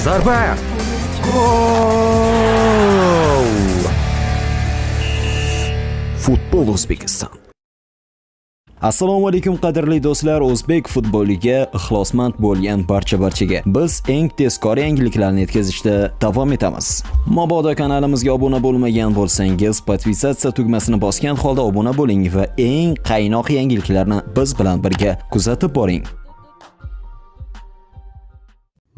Zarba! Gol! Futbol O'zbekiston. Assalomu alaykum qadrli do'stlar, o'zbek futboliga ixlosmand bo'lgan barchaga biz eng tezkor yangiliklarni yetkazishda davom etamiz. Mabodo kanalimizga obuna bo'lmagan bo'lsangiz, podpisatsiya tugmasini bosgan holda obuna bo'ling va eng qaynoq yangiliklarni biz bilan birga kuzatib boring.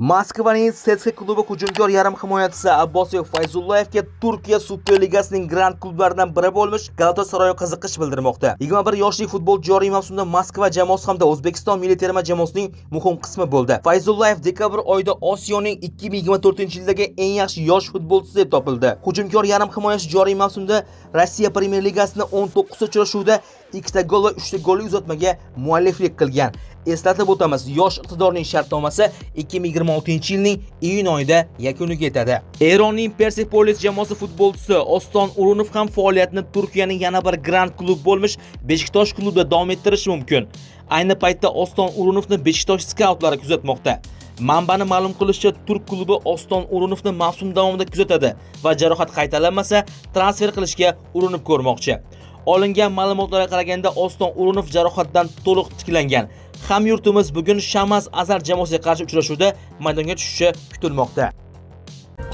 Moskvaning CSKA klubi hujumkor yarim himoyachisi Abbosov Fayzullayevga Turkiya Superligasining grand klublaridan biri bo'lmish Galatasaray qiziqish bildirmoqda. 21 yoshli futbolchi joriy mavsumda Moskva jamoasi hamda O'zbekiston milliy terma jamoasining muhim qismi bo'ldi. Fayzullayev dekabr oyida Osiyoning 2024-yildagi eng yaxshi yosh futbolchisi deb topildi. Hujumkor yarim himoyachi joriy mavsumda Rossiya Premyer Ligasining 19 uchrashuvida 2 ta gol va 3 ta golli uzatmaga mualliflik qilgan. Eslatib o'tamiz, yosh iqtidorning shartnomasi 2026-yilning iyun oyida yakuniga yetadi. Eronning Persepolis jamoasi futbolchisi Oston Urunov ham faoliyatini Turkiyaning yana bir grand klub bo'lmish Beshiktosh klubida davom ettirishi mumkin. Ayni paytda Oston Urunovni Beshiktosh skautlari kuzatmoqda. Manbaning ma'lum qilishicha, turk klubi Oston Urunovni mavsum davomida kuzatadi va jarohat qaytalanmasa, transfer qilishga urinib ko'rmoqchi. Olingan ma'lumotlarga qaraganda Oston Urunov jarohatdan to'liq tiklangan. Hamyurtimiz bugun Shamaz Azar jamoasiga qarshi uchrashuvda maydonga tushishi kutilmoqda.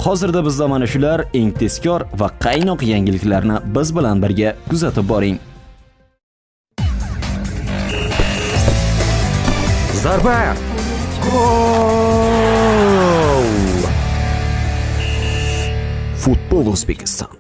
Hozirda bizda mana shular eng tezkor va qaynoq yangiliklarni biz bilan birga kuzatib boring. Zarba! Gol! Futbol O'zbekiston.